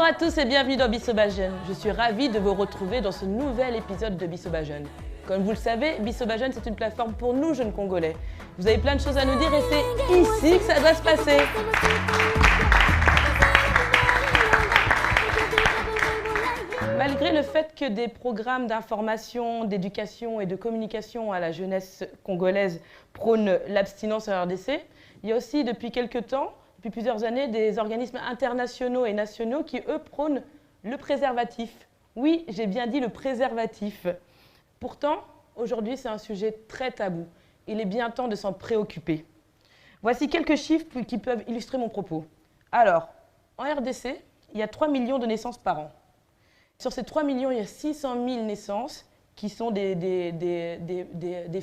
à tous et bienvenue dans Bisoba Jeune. Je suis ravie de vous retrouver dans ce nouvel épisode de Bisoba Jeune. Comme vous le savez, Bisoba Jeune, c'est une plateforme pour nous, jeunes Congolais. Vous avez plein de choses à nous dire et c'est ici que ça doit se passer. Malgré le fait que des programmes d'information, d'éducation et de communication à la jeunesse congolaise prônent l'abstinence en RDC, il y a aussi depuis quelques temps, depuis plusieurs années, des organismes internationaux et nationaux qui, eux, prônent le préservatif. Oui, j'ai bien dit le préservatif. Pourtant, aujourd'hui, c'est un sujet très tabou. Il est bien temps de s'en préoccuper. Voici quelques chiffres qui peuvent illustrer mon propos. Alors, en RDC, il y a 3 millions de naissances par an. Sur ces 3 millions, il y a 600 000 naissances qui sont des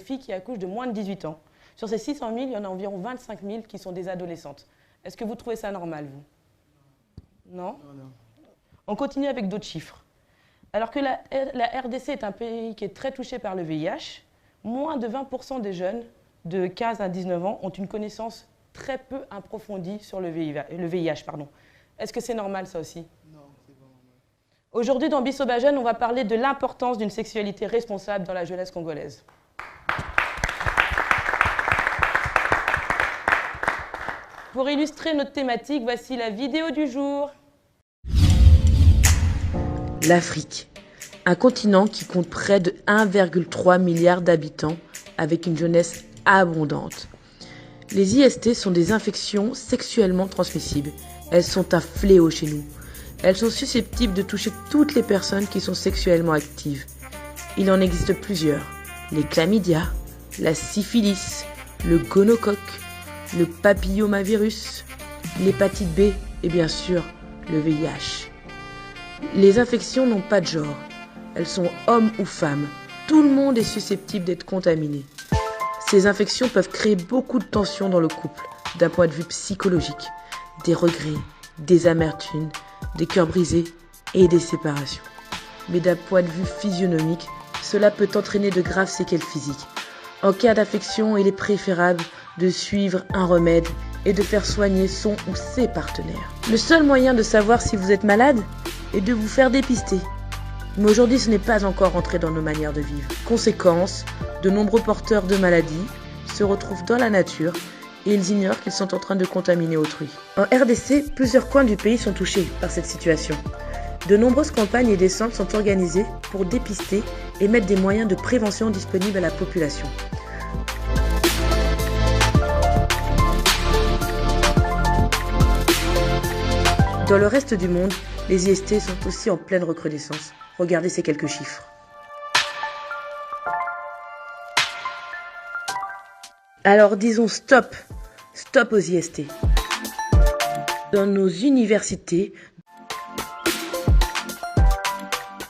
filles qui accouchent de moins de 18 ans. Sur ces 600 000, il y en a environ 25 000 qui sont des adolescentes. Est-ce que vous trouvez ça normal, vous? Non? Non. On continue avec d'autres chiffres. Alors que la RDC est un pays qui est très touché par le VIH, moins de 20% des jeunes de 15 à 19 ans ont une connaissance très peu approfondie sur le VIH. Est-ce que c'est normal, ça aussi? Non, c'est pas normal. Aujourd'hui, dans Bisoba Jeune, on va parler de l'importance d'une sexualité responsable dans la jeunesse congolaise. Pour illustrer notre thématique, voici la vidéo du jour. L'Afrique, un continent qui compte près de 1,3 milliard d'habitants avec une jeunesse abondante. Les IST sont des infections sexuellement transmissibles. Elles sont un fléau chez nous. Elles sont susceptibles de toucher toutes les personnes qui sont sexuellement actives. Il en existe plusieurs. Les chlamydia, la syphilis, le gonocoque, le papillomavirus, l'hépatite B et bien sûr le VIH. Les infections n'ont pas de genre. Elles sont hommes ou femmes. Tout le monde est susceptible d'être contaminé. Ces infections peuvent créer beaucoup de tensions dans le couple, d'un point de vue psychologique, des regrets, des amertumes, des cœurs brisés et des séparations. Mais d'un point de vue physionomique, cela peut entraîner de graves séquelles physiques. En cas d'infection, il est préférable de suivre un remède et de faire soigner son ou ses partenaires. Le seul moyen de savoir si vous êtes malade est de vous faire dépister. Mais aujourd'hui, ce n'est pas encore entré dans nos manières de vivre. Conséquence, de nombreux porteurs de maladies se retrouvent dans la nature et ils ignorent qu'ils sont en train de contaminer autrui. En RDC, plusieurs coins du pays sont touchés par cette situation. De nombreuses campagnes et descentes sont organisées pour dépister et mettre des moyens de prévention disponibles à la population. Dans le reste du monde, les IST sont aussi en pleine recrudescence. Regardez ces quelques chiffres. Alors disons stop aux IST. Dans nos universités,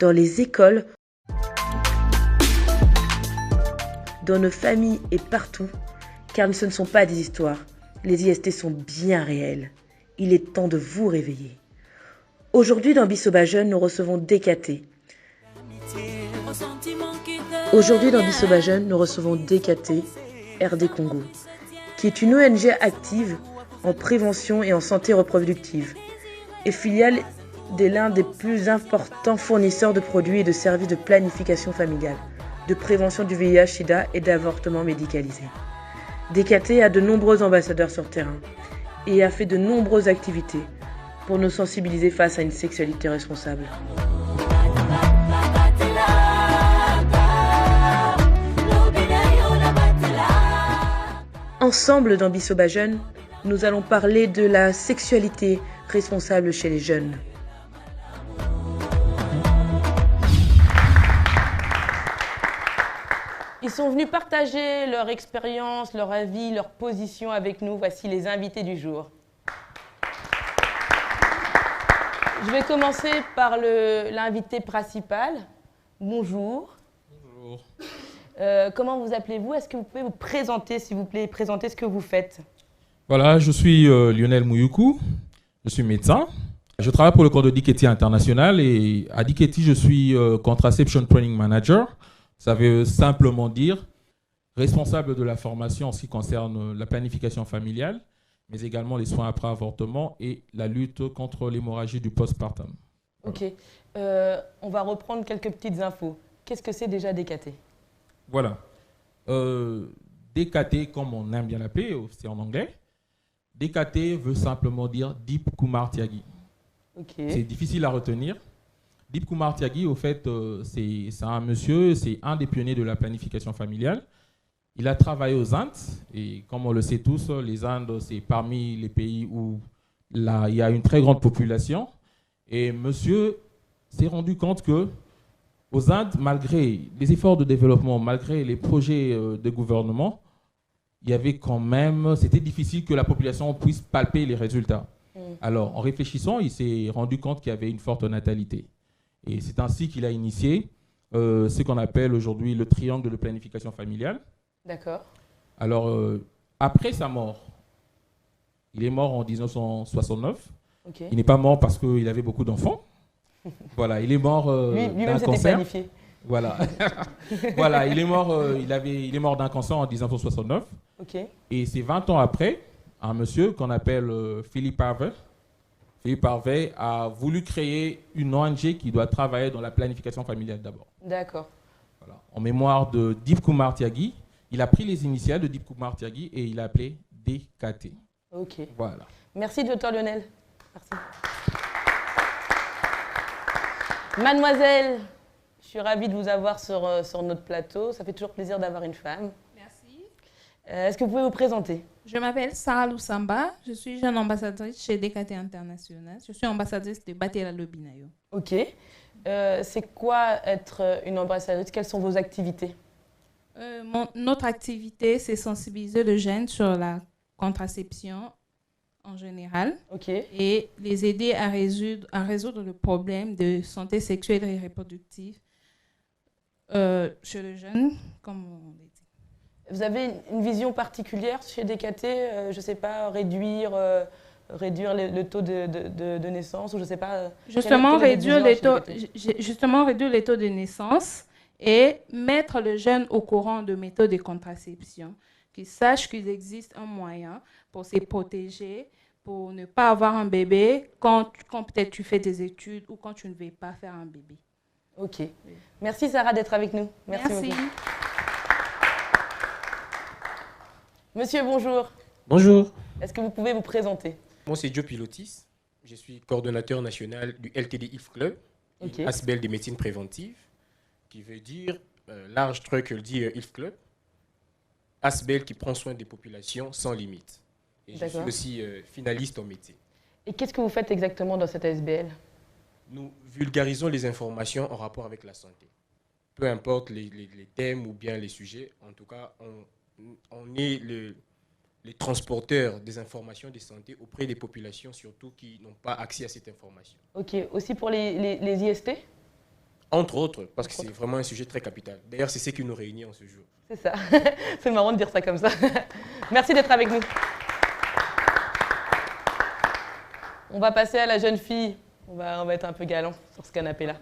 dans les écoles, dans nos familles et partout, car ce ne sont pas des histoires. Les IST sont bien réels. Il est temps de vous réveiller. Aujourd'hui, dans Bisoba Jeune, nous recevons DKT. Aujourd'hui, dans Bisoba Jeune, nous recevons DKT, RD Congo, qui est une ONG active en prévention et en santé reproductive et filiale de l'un des plus importants fournisseurs de produits et de services de planification familiale, de prévention du VIH/SIDA et d'avortement médicalisé. DKT a de nombreux ambassadeurs sur terrain et a fait de nombreuses activités pour nous sensibiliser face à une sexualité responsable. Ensemble dans Bisoba Jeune, nous allons parler de la sexualité responsable chez les jeunes. Ils sont venus partager leur expérience, leur avis, leur position avec nous. Voici les invités du jour. Je vais commencer par l'invité principal. Bonjour. Bonjour. Comment vous appelez-vous? Est-ce que vous pouvez vous présenter, s'il vous plaît, présenter ce que vous faites? Voilà, je suis Lionel Mouyoukou, je suis médecin. Je travaille pour le corps de DKT International et à DKT, je suis Contraception Training Manager. Ça veut simplement dire responsable de la formation en ce qui concerne la planification familiale mais également les soins après avortement et la lutte contre l'hémorragie du postpartum. Ok. On va reprendre quelques petites infos. Qu'est-ce que c'est déjà DKT? Voilà. DKT, comme on aime bien l'appeler, c'est en anglais. DKT veut simplement dire Deep Kumar Tyagi. Okay. C'est difficile à retenir. Deep Kumar Tyagi, au fait, c'est un monsieur, c'est un des pionniers de la planification familiale. Il a travaillé aux Indes, et comme on le sait tous, les Indes, c'est parmi les pays où il y a une très grande population. Et monsieur s'est rendu compte que aux Indes, malgré les efforts de développement, malgré les projets de gouvernement, il y avait quand même, c'était difficile que la population puisse palper les résultats. Alors, en réfléchissant, il s'est rendu compte qu'il y avait une forte natalité. Et c'est ainsi qu'il a initié ce qu'on appelle aujourd'hui le triangle de planification familiale. D'accord. Alors, après sa mort, il est mort en 1969. Okay. Il n'est pas mort parce qu'il avait beaucoup d'enfants. Voilà, il est mort d'un cancer. Planifié. Voilà. Voilà, il est mort d'un cancer en 1969. Okay. Et c'est 20 ans après, un monsieur qu'on appelle Philippe Harvey. Philippe Harvey a voulu créer une ONG qui doit travailler dans la planification familiale d'abord. D'accord. Voilà. En mémoire de Deep Kumar Tyagi, il a pris les initiales de Deep Kumar Tyagi et il a appelé DKT. Ok. Voilà. Merci, docteur Lionel. Merci. Mademoiselle, je suis ravie de vous avoir sur notre plateau. Ça fait toujours plaisir d'avoir une femme. Merci. Est-ce que vous pouvez vous présenter? Je m'appelle Sarah Loussamba. Je suis jeune ambassadrice chez DKT International. Je suis ambassadrice de Batela Lobinayo. Ok. C'est quoi être une ambassadrice? Quelles sont vos activités? Notre activité, c'est sensibiliser les jeunes sur la contraception en général, okay, et les aider à résoudre le problème de santé sexuelle et reproductive chez les jeunes, comme on l'a dit. Vous avez une vision particulière chez DKT, je ne sais pas, réduire le taux de naissance, ou je ne sais pas. Justement, réduire les taux de naissance et mettre les jeunes au courant de méthodes de contraception, qu'ils sachent qu'il existe un moyen pour se protéger, pour ne pas avoir un bébé quand peut-être tu fais des études ou quand tu ne veux pas faire un bébé. Ok. Merci Sarah d'être avec nous. Merci beaucoup. Monsieur, bonjour. Bonjour. Est-ce que vous pouvez vous présenter? Moi, c'est Joe Pilotis. Je suis coordonnateur national du LTD IF Club, okay, ASBL de médecine préventive, qui veut dire, large truc que le dit IF Club, ASBL qui prend soin des populations sans limite. Et je suis aussi finaliste en métier. Et qu'est-ce que vous faites exactement dans cette ASBL? Nous vulgarisons les informations en rapport avec la santé. Peu importe les thèmes ou bien les sujets, en tout cas, on est les transporteurs des informations de santé auprès des populations, surtout qui n'ont pas accès à cette information. Ok, aussi pour les IST? Entre autres, parce que c'est vraiment un sujet très capital. D'ailleurs, c'est ce qui nous réunit en ce jour. C'est ça. C'est marrant de dire ça comme ça. Merci d'être avec nous. On va passer à la jeune fille. On va être un peu galant sur ce canapé-là.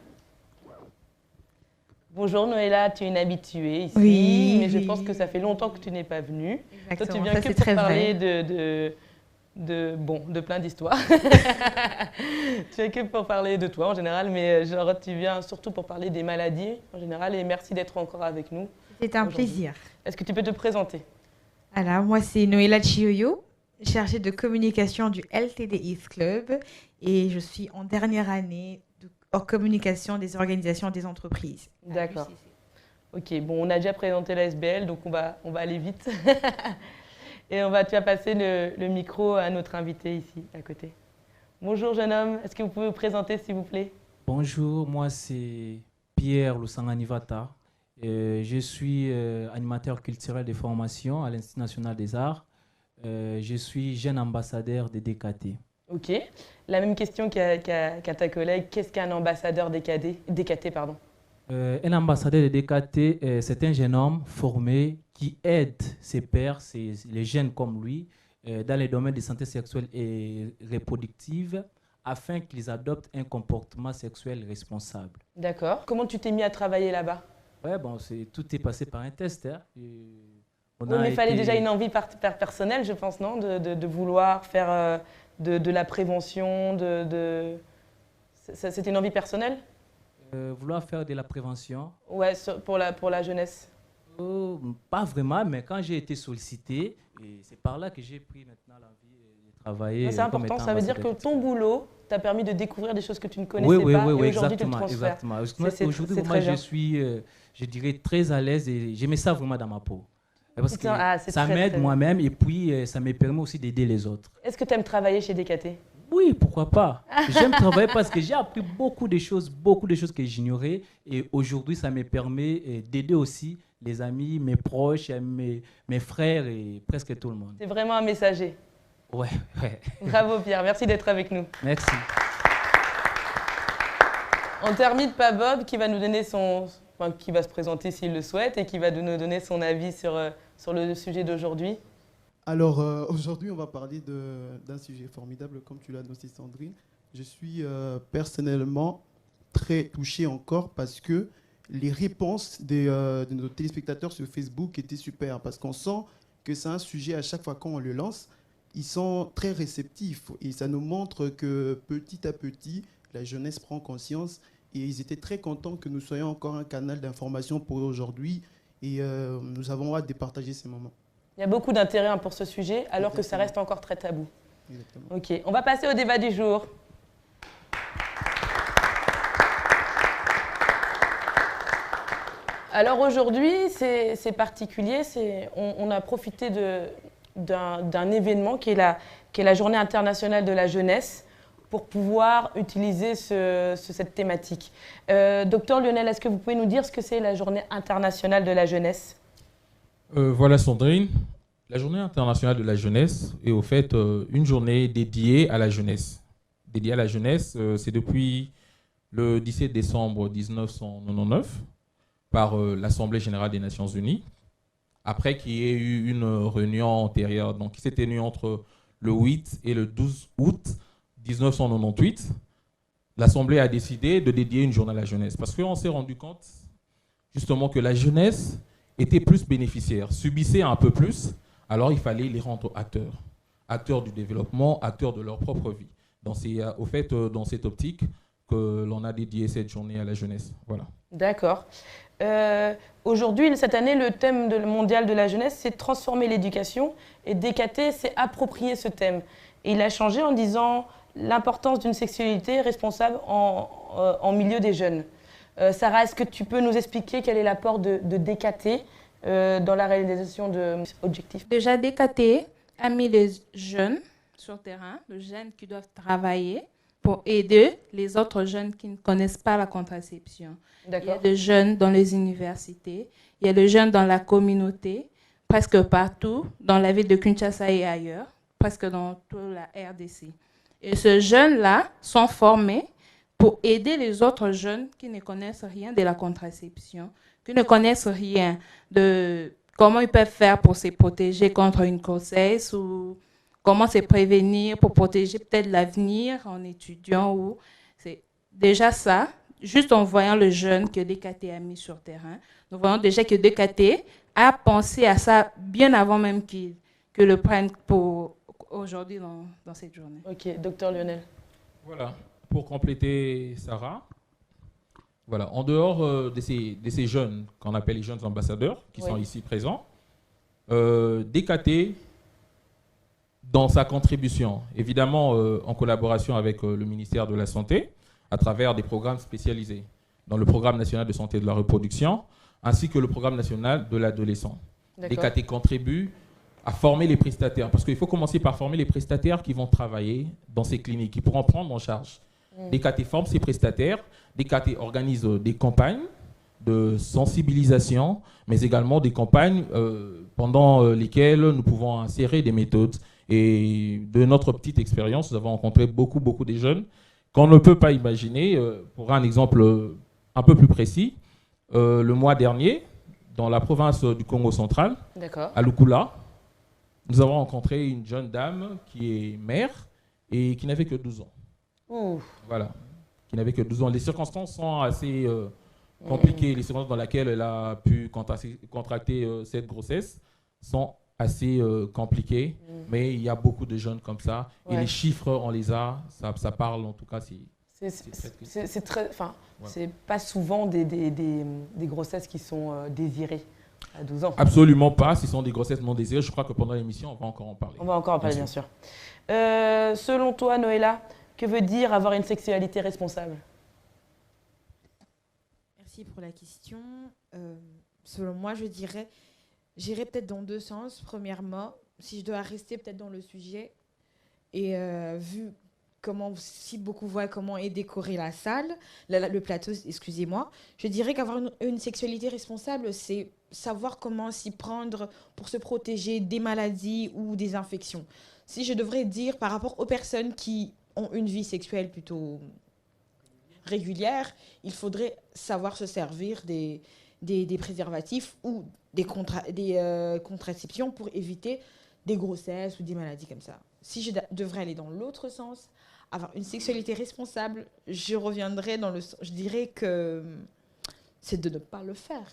Bonjour Noëlla, tu es une habituée ici, oui, mais je pense que ça fait longtemps que tu n'es pas venue. Exactement, toi, tu viens ça, que pour parler de plein d'histoires. Tu viens que pour parler de toi en général, mais genre, tu viens surtout pour parler des maladies en général. Et merci d'être encore avec nous. C'est un plaisir. Est-ce que tu peux te présenter? Alors, moi, c'est Noëlla Chioyo, chargée de communication du LTD IF Club, et je suis en dernière année en communication des organisations des entreprises. D'accord. Ok, bon, on a déjà présenté la SBL, donc on va aller vite. Et tu vas passer le micro à notre invité ici, à côté. Bonjour jeune homme, est-ce que vous pouvez vous présenter s'il vous plaît? Bonjour, moi c'est Pierre Lusanga-Nivata. Je suis animateur culturel de formation à l'Institut national des arts. Je suis jeune ambassadeur de DKT. Ok. La même question qu'à ta collègue. Qu'est-ce qu'un ambassadeur DKT pardon. Un ambassadeur de DKT, c'est un jeune homme formé qui aide ses pairs, les jeunes comme lui, dans les domaines de santé sexuelle et reproductive, afin qu'ils adoptent un comportement sexuel responsable. D'accord. Comment tu t'es mis à travailler là-bas? Ouais, bon, tout est passé par un test. Hein. Oui, mais il fallait déjà une envie personnelle, je pense, non, de vouloir faire de la prévention, C'était une envie personnelle? Vouloir faire de la prévention? Ouais, pour la jeunesse. Pas vraiment, mais quand j'ai été sollicité, c'est par là que j'ai pris maintenant l'envie de travailler. C'est important, ça veut dire que ton boulot t'a permis de découvrir des choses que tu ne connaissais pas, et aujourd'hui tu le transfères. Aujourd'hui, moi, je suis, je dirais, très à l'aise et je mets ça vraiment dans ma peau. Parce que ça m'aide moi-même et puis ça me permet aussi d'aider les autres. Est-ce que tu aimes travailler chez DKT? Oui, pourquoi pas. J'aime travailler parce que j'ai appris beaucoup de choses que j'ignorais. Et aujourd'hui, ça me permet d'aider aussi les amis, mes proches, mes frères et presque tout le monde. C'est vraiment un messager. Ouais. Bravo Pierre, merci d'être avec nous. Merci. On termine par Bob qui va nous donner qui va se présenter s'il le souhaite et qui va nous donner son avis sur le sujet d'aujourd'hui. Alors, aujourd'hui, on va parler d'un sujet formidable, comme tu l'as annoncé, Sandrine. Je suis personnellement très touché encore parce que les réponses de nos téléspectateurs sur Facebook étaient super, parce qu'on sent que c'est un sujet, à chaque fois qu'on le lance, ils sont très réceptifs et ça nous montre que petit à petit, la jeunesse prend conscience et ils étaient très contents que nous soyons encore un canal d'information pour aujourd'hui et nous avons hâte de partager ces moments. Il y a beaucoup d'intérêt pour ce sujet, alors que ça reste encore très tabou. Exactement. Ok, on va passer au débat du jour. Alors aujourd'hui, c'est particulier. On a profité d'un événement qui est la Journée internationale de la jeunesse pour pouvoir utiliser cette thématique. Docteur Lionel, est-ce que vous pouvez nous dire ce que c'est la Journée internationale de la jeunesse ? Voilà Sandrine, la Journée internationale de la jeunesse est au fait une journée dédiée à la jeunesse. Dédiée à la jeunesse, c'est depuis le 17 décembre 1999 par l'Assemblée générale des Nations Unies, après qu'il y ait eu une réunion antérieure, donc qui s'est tenue entre le 8 et le 12 août 1998. L'Assemblée a décidé de dédier une journée à la jeunesse parce qu'on s'est rendu compte justement que la jeunesse étaient plus bénéficiaires, subissaient un peu plus, alors il fallait les rendre acteurs du développement, acteurs de leur propre vie. Donc c'est au fait dans cette optique que l'on a dédié cette journée à la jeunesse. Voilà. D'accord. Aujourd'hui, cette année, le thème mondial de la jeunesse, c'est transformer l'éducation et DKT s'est approprié ce thème. Et il a changé en disant l'importance d'une sexualité responsable en milieu des jeunes. Sarah, est-ce que tu peux nous expliquer quel est l'apport de DKT dans la réalisation de objectifs? Déjà, DKT a mis les jeunes sur le terrain, les jeunes qui doivent travailler pour aider les autres jeunes qui ne connaissent pas la contraception. Il y a des jeunes dans les universités, il y a des jeunes dans la communauté, presque partout, dans la ville de Kinshasa et ailleurs, presque dans toute la RDC. Et ces jeunes-là sont formés pour aider les autres jeunes qui ne connaissent rien de la contraception, qui ne connaissent rien de comment ils peuvent faire pour se protéger contre une grossesse ou comment se prévenir pour protéger peut-être l'avenir en étudiant. C'est déjà ça, juste en voyant le jeune que DKT a mis sur le terrain. Nous voyons déjà que DKT a pensé à ça bien avant même que le prenne pour aujourd'hui dans cette journée. Ok, docteur Lionel. Voilà. Pour compléter Sarah, voilà, en dehors de ces jeunes qu'on appelle les jeunes ambassadeurs qui sont ici présents, DKT, dans sa contribution, évidemment en collaboration avec le ministère de la Santé, à travers des programmes spécialisés, dans le programme national de santé de la reproduction, ainsi que le programme national de l'adolescent. DKT contribue à former les prestataires, parce qu'il faut commencer par former les prestataires qui vont travailler dans ces cliniques, qui pourront prendre en charge. DKT forme ses prestataires, DKT organise des campagnes de sensibilisation, mais également des campagnes pendant lesquelles nous pouvons insérer des méthodes. Et de notre petite expérience, nous avons rencontré beaucoup de jeunes qu'on ne peut pas imaginer. Pour un exemple un peu plus précis, le mois dernier, dans la province du Congo central, à Lukula, nous avons rencontré une jeune dame qui est mère et qui n'avait que 12 ans. Voilà, qui n'avait que 12 ans. Les circonstances sont assez compliquées, les circonstances dans lesquelles elle a pu contracter cette grossesse sont assez compliqués, mais il y a beaucoup de jeunes comme ça. Et les chiffres, on les a, ça parle en tout cas. C'est très, enfin, c'est pas souvent des grossesses qui sont désirées à 12 ans. Absolument pas, ce sont des grossesses non désirées. Je crois que pendant l'émission, on va encore en parler. On va encore en parler, bien sûr. Selon toi, Noëlla, que veut dire avoir une sexualité responsable? Merci pour la question. Selon moi, j'irais peut-être dans deux sens. Premièrement, si je dois rester peut-être dans le sujet, et vu comment, si beaucoup voient comment est décorée la salle, le plateau, excusez-moi, je dirais qu'avoir une sexualité responsable, c'est savoir comment s'y prendre pour se protéger des maladies ou des infections. Si je devrais dire par rapport aux personnes qui ont une vie sexuelle plutôt régulière, il faudrait savoir se servir des préservatifs ou des contraceptions pour éviter des grossesses ou des maladies comme ça. Si je devrais aller dans l'autre sens, avoir une sexualité responsable, je dirais que c'est de ne pas le faire.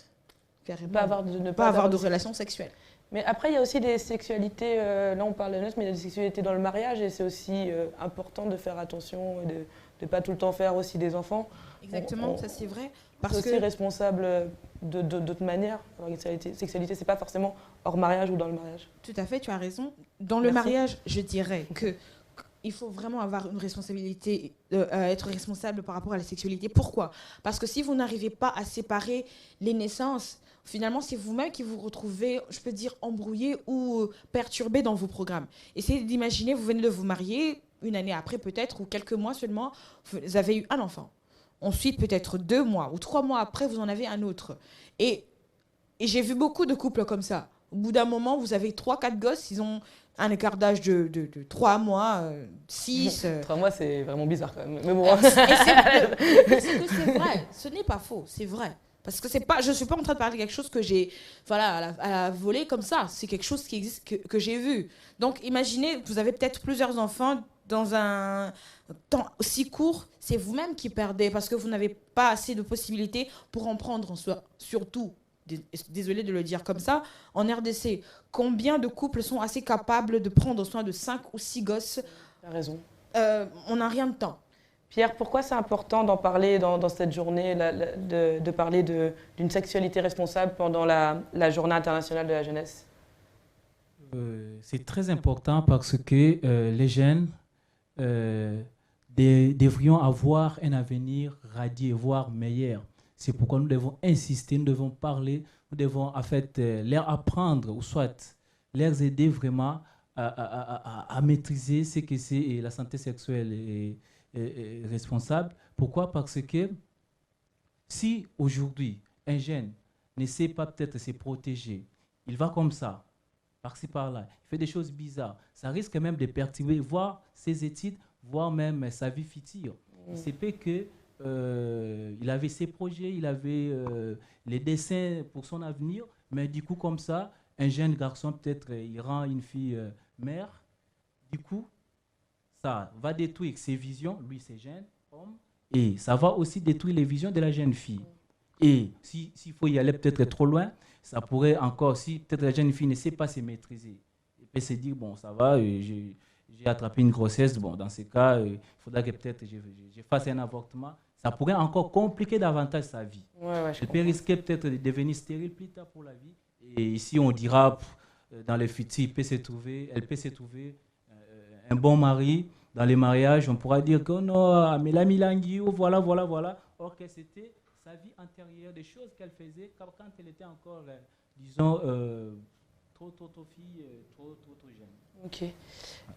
Ne pas avoir de relations sexuelles. Mais après, il y a aussi des sexualités, là on parle de noces, mais il y a des sexualités dans le mariage et c'est aussi important de faire attention et de ne pas tout le temps faire aussi des enfants. Exactement, ça c'est vrai. Parce que aussi responsable d'autres manières. Alors, une sexualité, c'est pas forcément hors mariage ou dans le mariage. Tout à fait, tu as raison. Dans le mariage, je dirais qu'il faut vraiment avoir une responsabilité, être responsable par rapport à la sexualité. Pourquoi? Parce que si vous n'arrivez pas à séparer les naissances, finalement, c'est vous-même qui vous retrouvez, je peux dire, embrouillé ou perturbé dans vos programmes. Essayez d'imaginer, vous venez de vous marier, une année après peut-être, ou quelques mois seulement, vous avez eu un enfant. Ensuite, peut-être 2 mois ou 3 mois après, vous en avez un autre. Et j'ai vu beaucoup de couples comme ça. Au bout d'un moment, vous avez 3-4 gosses, ils ont un écart d'âge de 3 mois, 6. 3 mois, c'est vraiment bizarre quand même. Mais bon. C'est vrai, ce n'est pas faux, c'est vrai. Parce que je ne suis pas en train de parler de quelque chose que j'ai à la volée comme ça. C'est quelque chose qui existe, que j'ai vu. Donc, imaginez, vous avez peut-être plusieurs enfants dans un temps aussi court. C'est vous-même qui perdez parce que vous n'avez pas assez de possibilités pour en prendre en soi. Surtout, désolé de le dire comme ça, en RDC, combien de couples sont assez capables de prendre soin de 5 ou 6 gosses? Tu as raison. On n'a rien de temps. Pierre, pourquoi c'est important d'en parler dans cette journée, de parler d'une sexualité responsable pendant la Journée internationale de la jeunesse? C'est très important parce que les jeunes devrions avoir un avenir radieux, voire meilleur. C'est pourquoi nous devons insister, nous devons parler, nous devons en fait leur apprendre ou soit leur aider vraiment à maîtriser ce que c'est la santé sexuelle et responsable. Pourquoi? Parce que si aujourd'hui un jeune ne sait pas peut-être se protéger, il va comme ça, par-ci par-là, il fait des choses bizarres, ça risque même de perturber, voire ses études, voire même sa vie future. Il se peut que il avait ses projets, il avait les dessins pour son avenir, mais du coup comme ça, un jeune garçon peut-être il rend une fille mère, du coup ça va détruire ses visions, lui c'est jeune homme, et ça va aussi détruire les visions de la jeune fille. Et s'il faut y aller peut-être trop loin, ça pourrait encore, si peut-être la jeune fille ne sait pas se maîtriser, elle peut se dire, bon ça va, j'ai attrapé une grossesse, bon dans ce cas, il faudra que peut-être je fasse un avortement, ça pourrait encore compliquer davantage sa vie. Elle peut risquer peut-être de devenir stérile plus tard pour la vie, et ici on dira, dans le futur, elle peut se trouver un bon mari. Dans les mariages, on pourra dire que non, mais la Milangi, voilà. Or que c'était sa vie antérieure, des choses qu'elle faisait quand elle était encore, disons, trop fille, trop jeune. Ok.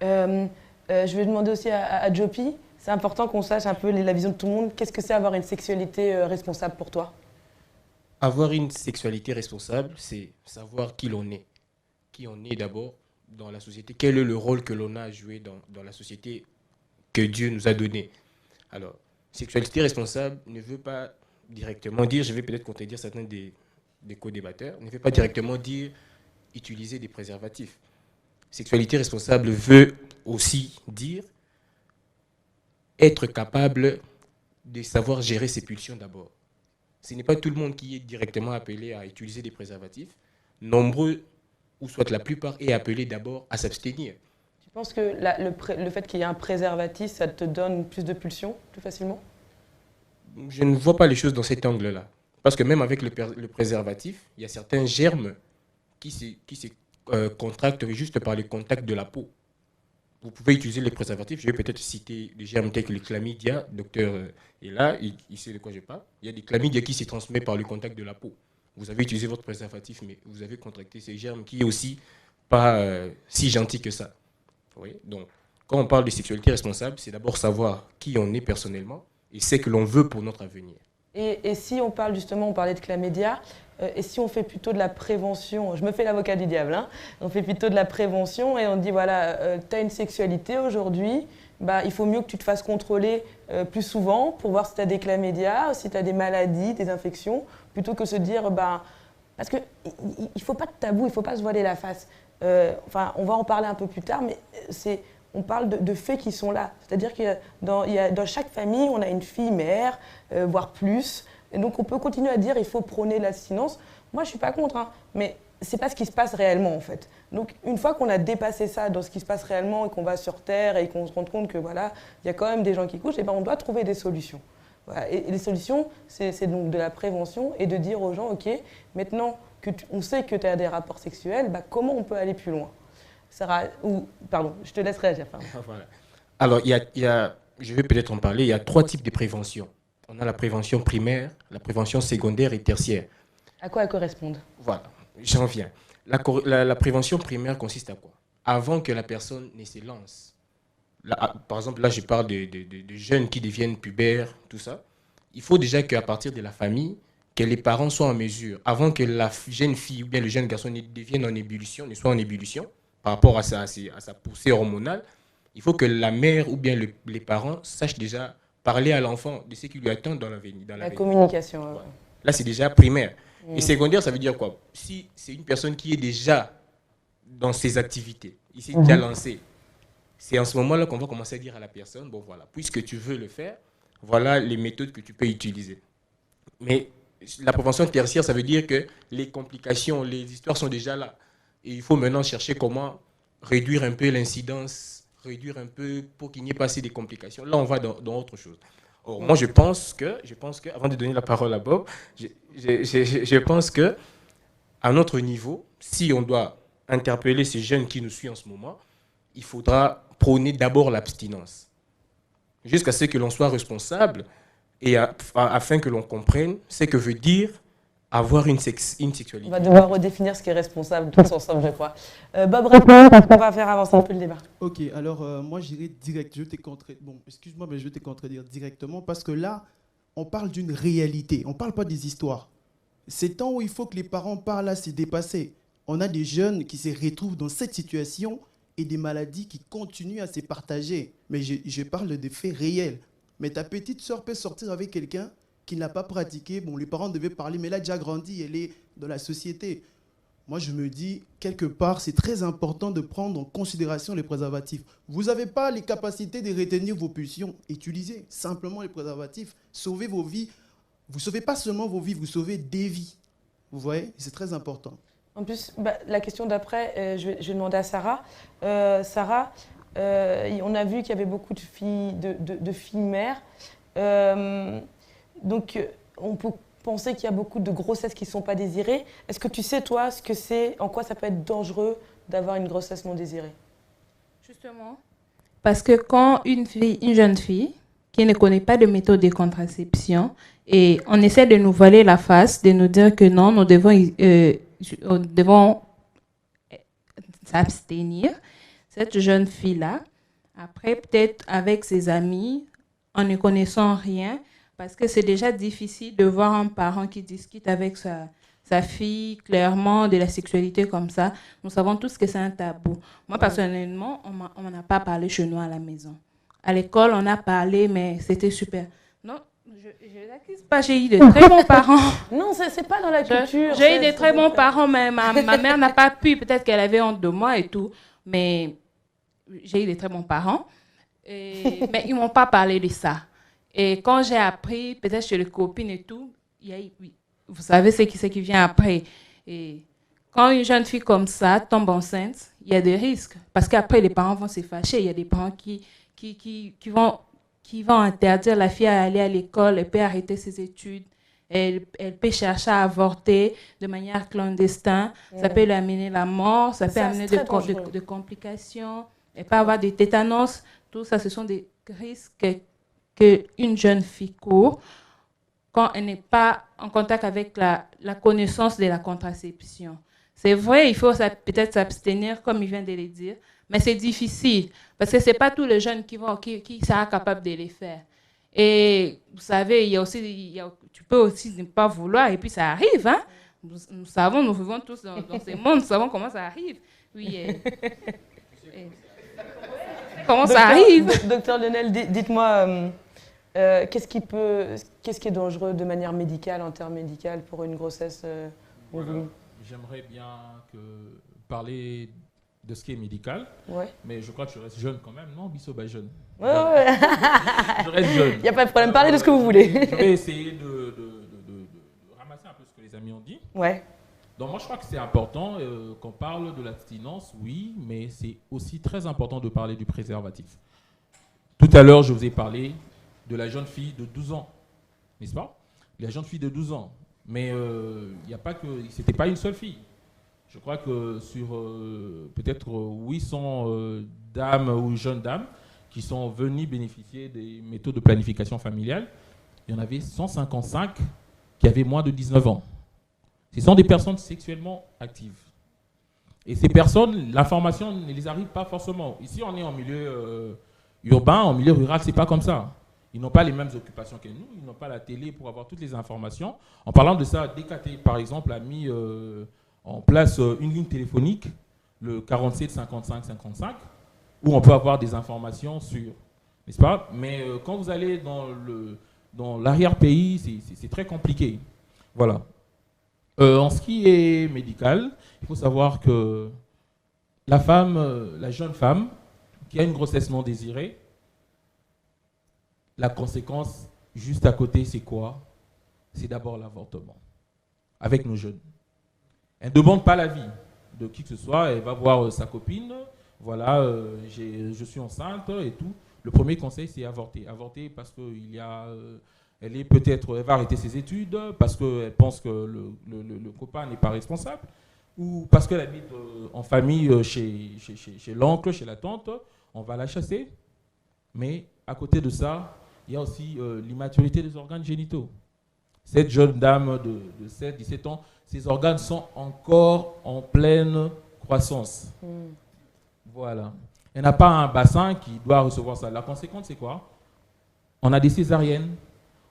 Je vais demander aussi à Jopi, c'est important qu'on sache un peu la vision de tout le monde. Qu'est-ce que c'est avoir une sexualité responsable pour toi? Avoir une sexualité responsable, c'est savoir qui l'on est. Qui on est d'abord dans la société, quel est le rôle que l'on a à jouer dans la société que Dieu nous a donné. Alors, sexualité responsable ne veut pas directement dire, je vais peut-être contredire certains des co-débatteurs, ne veut pas directement dire utiliser des préservatifs. Sexualité responsable veut aussi dire être capable de savoir gérer ses pulsions d'abord. Ce n'est pas tout le monde qui est directement appelé à utiliser des préservatifs. Nombreux ou soit la plupart, est appelé d'abord à s'abstenir. Tu penses que le fait qu'il y ait un préservatif, ça te donne plus de pulsions, plus facilement? Je ne vois pas les choses dans cet angle-là. Parce que même avec le préservatif, il y a certains germes qui se contractent juste par le contact de la peau. Vous pouvez utiliser les préservatifs. Je vais peut-être citer des germes tels que les chlamydia. Docteur est là, il sait de quoi je parle. Il y a des chlamydia qui se transmettent par le contact de la peau. Vous avez utilisé votre préservatif, mais vous avez contracté ces germes qui est aussi pas si gentil que ça. Vous voyez? Donc, quand on parle de sexualité responsable, c'est d'abord savoir qui on est personnellement et ce que l'on veut pour notre avenir. Et si on parle justement, on parlait de chlamydia, et si on fait plutôt de la prévention, je me fais l'avocat du diable, hein, on fait plutôt de la prévention et on dit voilà, tu as une sexualité aujourd'hui, bah, il faut mieux que tu te fasses contrôler plus souvent pour voir si tu as des chlamydia, si tu as des maladies, des infections, plutôt que se dire, bah, parce qu'il ne faut pas de tabou, il ne faut pas se voiler la face. Enfin, on va en parler un peu plus tard, mais on parle de faits qui sont là. C'est-à-dire que dans chaque famille, on a une fille mère, voire plus. Et donc, on peut continuer à dire qu'il faut prôner l'abstinence. Moi, je ne suis pas contre, hein, mais ce n'est pas ce qui se passe réellement, en fait. Donc, une fois qu'on a dépassé ça dans ce qui se passe réellement et qu'on va sur Terre et qu'on se rend compte que voilà, il y a quand même des gens qui couchent, et ben, on doit trouver des solutions. Voilà. Et les solutions, c'est donc de la prévention et de dire aux gens, OK, maintenant qu'on sait que tu as des rapports sexuels, bah, comment on peut aller plus loin? Sarah, pardon, je te laisse réagir. Voilà. Alors, je vais peut-être en parler, il y a 3 types de prévention. On a la prévention primaire, la prévention secondaire et tertiaire. À quoi elles correspondent? Voilà, j'en viens. La prévention primaire consiste à quoi? Avant que la personne ne se lance. Là, par exemple, là, je parle de jeunes qui deviennent pubères, tout ça. Il faut déjà qu'à partir de la famille, que les parents soient en mesure, avant que la jeune fille ou bien le jeune garçon devienne en ébullition, ne soit en ébullition, par rapport à sa poussée hormonale, il faut que la mère ou bien les parents sachent déjà parler à l'enfant de ce qui lui attend dans l'avenir. La communication. Voilà. Là, c'est déjà primaire. Et secondaire, ça veut dire quoi? Si c'est une personne qui est déjà dans ses activités, il s'est déjà lancé, c'est en ce moment-là qu'on va commencer à dire à la personne, bon voilà, puisque tu veux le faire, voilà les méthodes que tu peux utiliser. Mais la prévention tertiaire, ça veut dire que les complications, les histoires sont déjà là. Et il faut maintenant chercher comment réduire un peu l'incidence, réduire un peu pour qu'il n'y ait pas assez de complications. Là, on va dans autre chose. Or, moi, je pense que, avant de donner la parole à Bob, je pense que à notre niveau, si on doit interpeller ces jeunes qui nous suivent en ce moment, il faudra prôner d'abord l'abstinence, jusqu'à ce que l'on soit responsable et afin que l'on comprenne ce que veut dire avoir une sexualité. On va devoir redéfinir ce qui est responsable tous ensemble, je crois. Bob, réponds, parce qu'on va faire avancer un peu le débat. Ok, alors moi j'irai direct. Bon, excuse-moi, mais je vais te contredire directement parce que là, on parle d'une réalité. On ne parle pas des histoires. Ces temps où il faut que les parents parlent, là, c'est dépassé. On a des jeunes qui se retrouvent dans cette situation et des maladies qui continuent à se partager. Mais je parle des faits réels. Mais ta petite soeur peut sortir avec quelqu'un qui n'a pas pratiqué. Bon, les parents devaient parler, mais elle a déjà grandi, elle est dans la société. Moi, je me dis, quelque part, c'est très important de prendre en considération les préservatifs. Vous n'avez pas les capacités de retenir vos pulsions. Utilisez simplement les préservatifs. Sauvez vos vies. Vous ne sauvez pas seulement vos vies, vous sauvez des vies. Vous voyez, c'est très important. En plus, la question d'après, je vais demander à Sarah. Sarah, on a vu qu'il y avait beaucoup de filles, de filles mères. Donc, on peut penser qu'il y a beaucoup de grossesses qui ne sont pas désirées. Est-ce que tu sais, toi, ce que c'est, en quoi ça peut être dangereux d'avoir une grossesse non désirée? Justement, parce que quand une jeune fille qui ne connaît pas de méthode de contraception et on essaie de nous voiler la face, de nous dire que non, nous devons s'abstenir, cette jeune fille-là, après peut-être avec ses amis, en ne connaissant rien, parce que c'est déjà difficile de voir un parent qui discute avec sa fille clairement de la sexualité comme ça. Nous savons tous que c'est un tabou. Moi, personnellement, on m'en a pas parlé chez nous à la maison. À l'école, on a parlé, mais c'était super. Non, je n'accuse pas. J'ai eu de très bons parents. Non, c'est pas dans la culture. J'ai eu de très bons parents, mais ma mère n'a pas pu. Peut-être qu'elle avait honte de moi et tout. Mais j'ai eu de très bons parents. Mais ils ne m'ont pas parlé de ça. Et quand j'ai appris, peut-être chez les copines et tout, vous savez ce qui vient après. Et quand une jeune fille comme ça tombe enceinte, il y a des risques. Parce qu'après, les parents vont se fâcher. Il y a des parents qui vont interdire la fille à aller à l'école, elle peut arrêter ses études, elle peut chercher à avorter de manière clandestine. Ça peut lui amener la mort, ça peut amener de complications, elle peut avoir des tétanos. Tout ça, ce sont des risques qu'une jeune fille court quand elle n'est pas en contact avec la connaissance de la contraception. C'est vrai, il faut peut-être s'abstenir, comme il vient de le dire, mais c'est difficile, parce que ce n'est pas tous les jeunes qui seront capables de les faire. Et vous savez, tu peux aussi ne pas vouloir, et puis ça arrive. Hein? Nous savons, nous vivons tous dans ce monde, nous savons comment ça arrive. Oui, comment ça arrive. Docteur Lionel, dites-moi, qu'est-ce qui est dangereux de manière médicale, en termes médicaux, pour une grossesse voilà. J'aimerais bien parler de ce qui est médical, mais je crois que je reste jeune quand même, non? Bissoba jeune. Ouais. Je reste jeune. Il n'y a pas de problème, parlez de ce que vous voulez. Je vais essayer de ramasser un peu ce que les amis ont dit. Ouais. Donc moi je crois que c'est important qu'on parle de l'abstinence, oui, mais c'est aussi très important de parler du préservatif. Tout à l'heure, je vous ai parlé de la jeune fille de 12 ans, n'est-ce pas? La jeune fille de 12 ans. Mais il y a pas que, c'était pas une seule fille. Je crois que sur peut-être 800 dames ou jeunes dames qui sont venues bénéficier des méthodes de planification familiale, il y en avait 155 qui avaient moins de 19 ans. Ce sont des personnes sexuellement actives. Et ces personnes, l'information ne les arrive pas forcément. Ici, on est en milieu urbain, en milieu rural, c'est pas comme ça. Ils n'ont pas les mêmes occupations que nous, ils n'ont pas la télé pour avoir toutes les informations. En parlant de ça, DKT, par exemple, a mis en place une ligne téléphonique, le 47 55 55, où on peut avoir des informations sur, n'est-ce pas? Mais quand vous allez dans l'arrière-pays, c'est très compliqué. Voilà. En ce qui est médical, il faut savoir que la jeune femme qui a une grossesse non désirée, la conséquence, juste à côté, c'est quoi? C'est d'abord l'avortement. Avec nos jeunes. Elle ne demande pas l'avis de qui que ce soit. Elle va voir sa copine. Voilà, je suis enceinte et tout. Le premier conseil, c'est avorter. Avorter parce elle va arrêter ses études, parce qu'elle pense que le copain n'est pas responsable, ou parce qu'elle habite en famille chez l'oncle, chez la tante. On va la chasser. Mais à côté de ça, il y a aussi l'immaturité des organes génitaux. Cette jeune dame de 7-17 ans, ses organes sont encore en pleine croissance. Voilà. Elle n'a pas un bassin qui doit recevoir ça. La conséquence, c'est quoi? On a des césariennes,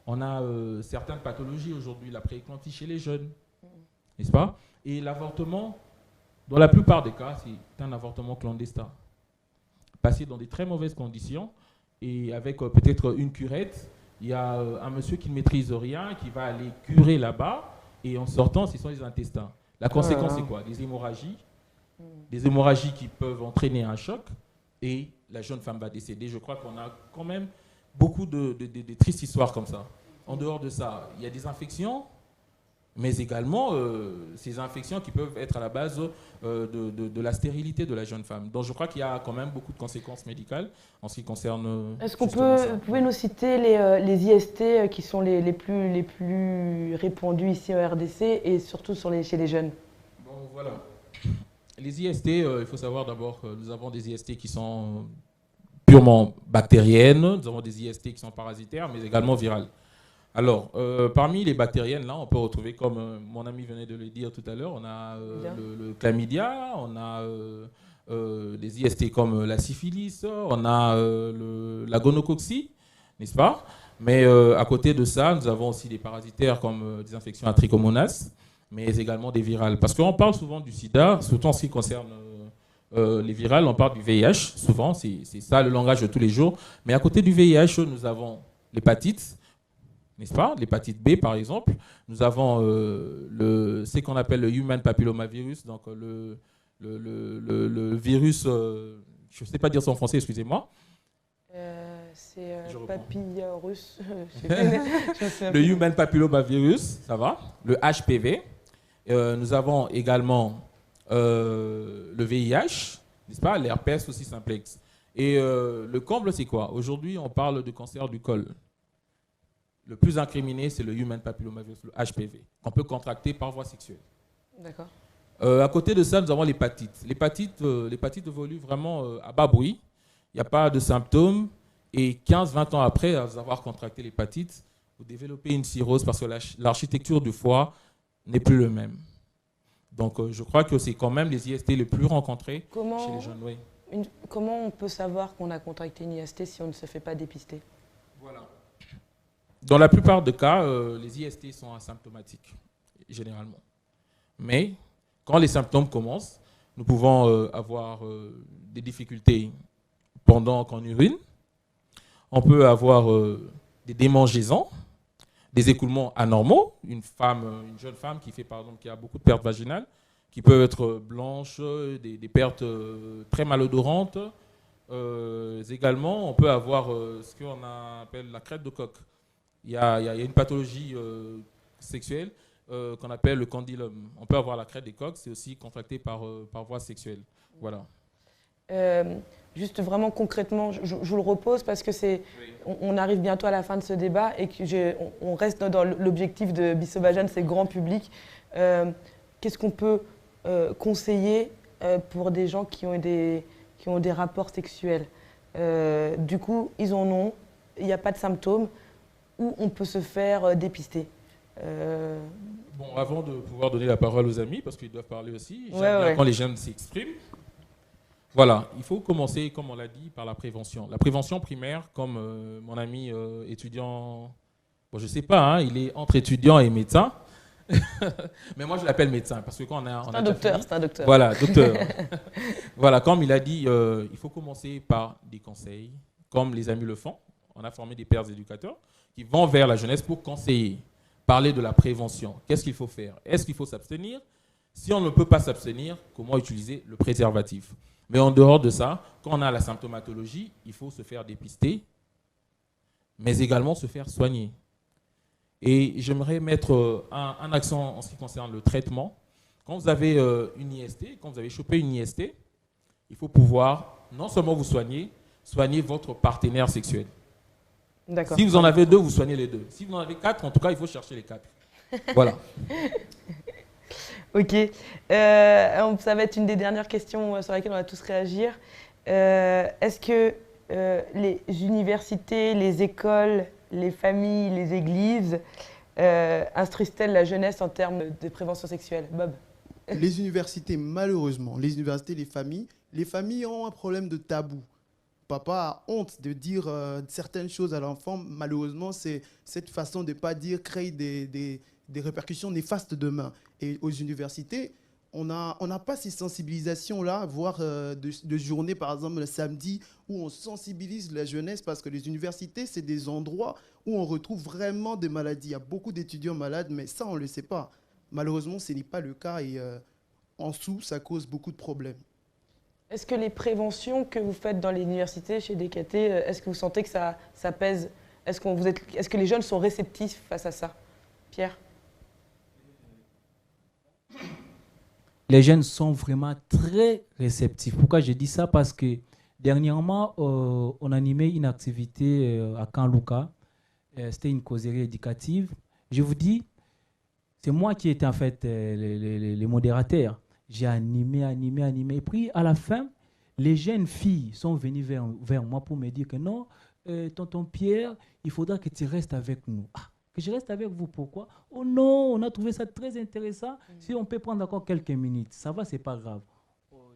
on a certaines pathologies aujourd'hui, la prééclampsie chez les jeunes, n'est-ce pas? Et l'avortement, dans la plupart des cas, c'est un avortement clandestin. Passé dans des très mauvaises conditions, et avec peut-être une curette, il y a un monsieur qui ne maîtrise rien, qui va aller curer là-bas, et en sortant, ce sont les intestins. La conséquence, c'est quoi? Des hémorragies qui peuvent entraîner un choc, et la jeune femme va décéder. Je crois qu'on a quand même beaucoup de tristes histoires comme ça. En dehors de ça, il y a des infections, mais également ces infections qui peuvent être à la base de la stérilité de la jeune femme. Donc je crois qu'il y a quand même beaucoup de conséquences médicales en ce qui concerne... Est-ce qu'on vous pouvez nous citer les IST qui sont les plus répandus ici en RDC et surtout chez les jeunes? Bon, voilà. Les IST, il faut savoir d'abord que nous avons des IST qui sont purement bactériennes, nous avons des IST qui sont parasitaires, mais également virales. Alors, parmi les bactériennes, là, on peut retrouver, comme mon ami venait de le dire tout à l'heure, on a le chlamydia, on a des IST comme la syphilis, on a la gonococcie, n'est-ce pas? Mais à côté de ça, nous avons aussi des parasitaires comme des infections à trichomonas, mais également des virales. Parce qu'on parle souvent du sida, surtout en ce qui concerne les virales, on parle du VIH, souvent, c'est ça le langage de tous les jours. Mais à côté du VIH, nous avons l'hépatite, n'est-ce pas? L'hépatite B, par exemple. Nous avons ce qu'on appelle le human papillomavirus, donc le virus, je ne sais pas dire ça en français, excusez-moi. C'est papillarus. Le human papillomavirus, ça va. Le HPV. Nous avons également le VIH, n'est-ce pas, l'herpès aussi simplex. Et le comble, c'est quoi? Aujourd'hui, on parle de cancer du col. Le plus incriminé, c'est le human papillomavirus, le HPV, qu'on peut contracter par voie sexuelle. D'accord. À côté de ça, nous avons l'hépatite. L'hépatite évolue vraiment à bas bruit. Il n'y a pas de symptômes. Et 15-20 ans après avoir contracté l'hépatite, vous développez une cirrhose parce que l'architecture du foie n'est plus le même. Donc, je crois que c'est quand même les IST les plus rencontrés chez les jeunes. Oui. Comment on peut savoir qu'on a contracté une IST si on ne se fait pas dépister? Voilà. Dans la plupart des cas, les IST sont asymptomatiques, généralement. Mais quand les symptômes commencent, nous pouvons avoir des difficultés pendant qu'on urine. On peut avoir des démangeaisons, des écoulements anormaux. Une jeune femme qui fait, par exemple, qui a beaucoup de pertes vaginales, qui peuvent être blanches, des pertes très malodorantes. Également, on peut avoir ce qu'on appelle la crête de coq. Il y a une pathologie sexuelle qu'on appelle le condylome. On peut avoir la crête des coqs, c'est aussi contracté par voie sexuelle. Voilà. Juste vraiment concrètement, je vous le repose parce que on arrive bientôt à la fin de ce débat et on reste dans l'objectif de Bissobajan, c'est grand public. Qu'est-ce qu'on peut conseiller pour des gens qui ont des rapports sexuels? Du coup, ils en ont, il n'y a pas de symptômes, où on peut se faire dépister. Bon, avant de pouvoir donner la parole aux amis, parce qu'ils doivent parler aussi, j'aime bien quand les jeunes s'expriment. Voilà, il faut commencer, comme on l'a dit, par la prévention. La prévention primaire, comme mon ami étudiant, bon, je ne sais pas, hein, il est entre étudiant et médecin, mais moi je l'appelle médecin, parce que quand on a c'est un docteur. Voilà, docteur. Voilà, comme il a dit, il faut commencer par des conseils, comme les amis le font. On a formé des pères éducateurs qui vont vers la jeunesse pour conseiller, parler de la prévention. Qu'est-ce qu'il faut faire? Est-ce qu'il faut s'abstenir? Si on ne peut pas s'abstenir, comment utiliser le préservatif? Mais en dehors de ça, quand on a la symptomatologie, il faut se faire dépister, mais également se faire soigner. Et j'aimerais mettre un accent en ce qui concerne le traitement. Quand vous avez une IST, quand vous avez chopé une IST, il faut pouvoir non seulement vous soigner votre partenaire sexuel. Si vous en avez 2, vous soignez les 2. Si vous en avez 4, en tout cas, il faut chercher les 4. Voilà. Ok. Ça va être une des dernières questions sur laquelle on va tous réagir. Est-ce que les universités, les écoles, les familles, les églises instruisent-elles la jeunesse en termes de prévention sexuelle? Bob? Les universités, malheureusement, les universités, les familles ont un problème de tabou. Papa a honte de dire certaines choses à l'enfant. Malheureusement, cette façon de ne pas dire crée des répercussions néfastes demain. Et aux universités, on n'a pas ces sensibilisations-là, voire de journées, par exemple, le samedi, où on sensibilise la jeunesse, parce que les universités, c'est des endroits où on retrouve vraiment des maladies. Il y a beaucoup d'étudiants malades, mais ça, on ne le sait pas. Malheureusement, ce n'est pas le cas et en dessous, ça cause beaucoup de problèmes. Est-ce que les préventions que vous faites dans les universités, chez DKT, est-ce que vous sentez que ça pèse? Est-ce que les jeunes sont réceptifs face à ça? Pierre? Les jeunes sont vraiment très réceptifs. Pourquoi je dis ça? Parce que dernièrement, on animait une activité à Kanluka. C'était une causerie éducative. Je vous dis, c'est moi qui étais en fait les modérateurs. J'ai animé. Et puis, à la fin, les jeunes filles sont venues vers moi pour me dire que non, tonton Pierre, il faudra que tu restes avec nous. Ah, que je reste avec vous, pourquoi? Oh non, on a trouvé ça très intéressant. Si on peut prendre encore quelques minutes, ça va, c'est pas grave.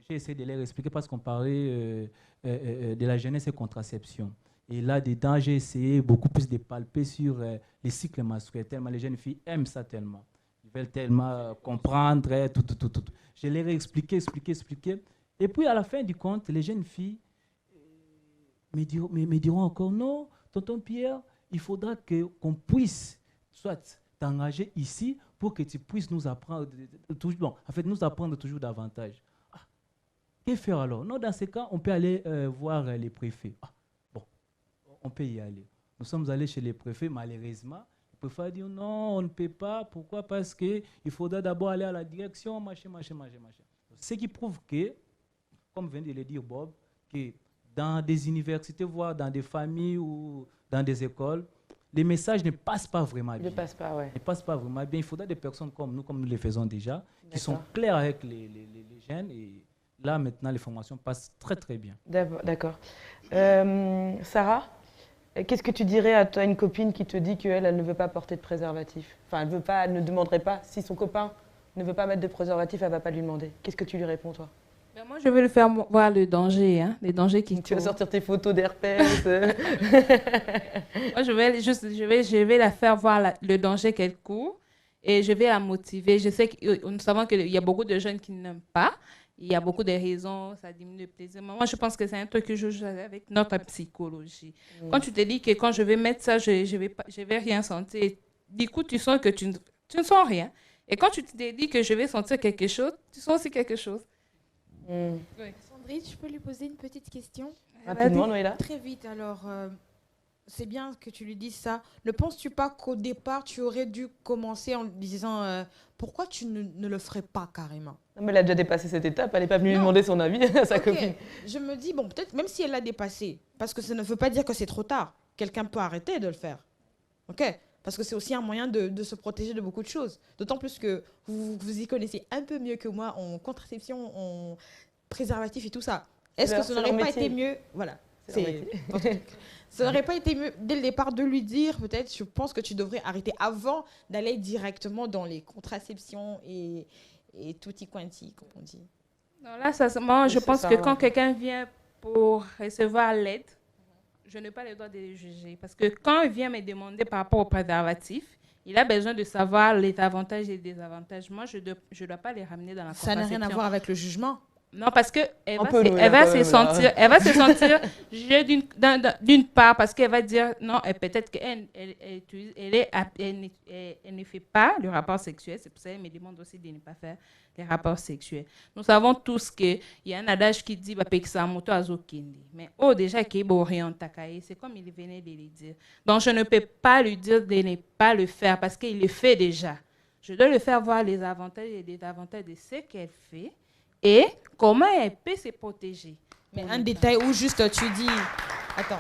J'ai essayé de leur expliquer parce qu'on parlait de la jeunesse et contraception. Et là-dedans, j'ai essayé beaucoup plus de palper sur les cycles menstruels, tellement les jeunes filles aiment ça tellement. Ils veulent tellement comprendre, tout. Je leur ai expliqué. Et puis, à la fin du compte, les jeunes filles me diront encore, non, tonton Pierre, il faudra qu'on puisse soit t'engager ici pour que tu puisses nous apprendre, nous apprendre toujours davantage. Ah, que faire alors? Non, dans ce cas, on peut aller voir les préfets. Ah, bon, on peut y aller. Nous sommes allés chez les préfets, malheureusement. Le préfet a dit non, on ne peut pas. Pourquoi? Parce qu'il faudra d'abord aller à la direction, machin. Ce qui prouve que, comme vient de le dire Bob, que dans des universités, voire dans des familles ou dans des écoles, les messages ne passent pas vraiment bien. Ne passent pas, ouais. Ne passent pas vraiment bien. Il faudra des personnes comme nous les faisons déjà, qui sont claires avec les jeunes. Et là, maintenant, les formations passent très, très bien. D'accord. Sarah, qu'est-ce que tu dirais à toi, une copine qui te dit qu'elle ne veut pas porter de préservatif? Enfin, elle ne demanderait pas. Si son copain ne veut pas mettre de préservatif, elle ne va pas lui demander. Qu'est-ce que tu lui réponds, toi? Ben moi, je vais lui faire voir le danger, hein, les dangers qui Tu vas sortir tes photos d'herpès. Moi, je vais la faire voir le danger qu'elle court et je vais la motiver. Je sais que nous savons qu'il y a beaucoup de jeunes qui n'aiment pas. Il y a beaucoup de raisons, ça diminue le plaisir. Moi, je pense que c'est un truc que je joue avec notre psychologie. Quand tu te dis que quand je vais mettre ça, je vais rien sentir, du coup, tu sens que tu ne sens rien. Et quand tu te dis que je vais sentir quelque chose, tu sens aussi quelque chose. Oui. Sandrine, je peux lui poser une petite question? Rapidement, Noéla. Très vite, alors, c'est bien que tu lui dises ça. Ne penses-tu pas qu'au départ, tu aurais dû commencer en lui disant pourquoi tu ne le ferais pas carrément? Non, mais elle a déjà dépassé cette étape, elle n'est pas venue lui demander son avis à sa copine. Je me dis, bon, peut-être même si elle l'a dépassé, parce que ça ne veut pas dire que c'est trop tard. Quelqu'un peut arrêter de le faire. OK? Parce que c'est aussi un moyen de se protéger de beaucoup de choses. D'autant plus que vous y connaissez un peu mieux que moi en contraception, en préservatif et tout ça. Est-ce que ça n'aurait pas été mieux? Voilà. Ça n'aurait pas été mieux dès le départ de lui dire, peut-être, je pense que tu devrais arrêter avant d'aller directement dans les contraceptions et tutti quanti, comme on dit. Non, là, moi, je pense que quand quelqu'un vient pour recevoir l'aide, je n'ai pas le droit de le juger. Parce que quand il vient me demander par rapport au préservatif, il a besoin de savoir les avantages et les désavantages. Moi, je ne dois pas les ramener dans la contraception. Ça n'a rien à voir avec le jugement? Non, parce qu'elle va se sentir jugée d'une part, parce qu'elle va dire, non, peut-être qu'elle ne fait pas le rapport sexuel. C'est pour ça qu'elle me demande aussi de ne pas faire les rapports sexuels. Nous savons tous qu'il y a un adage qui dit, mais déjà, c'est comme il venait de le dire. Donc, je ne peux pas lui dire de ne pas le faire, parce qu'il le fait déjà. Je dois le faire voir les avantages et les désavantages de ce qu'elle fait. Et comment elle peut se protéger. Mais un détail où juste tu dis... Attends,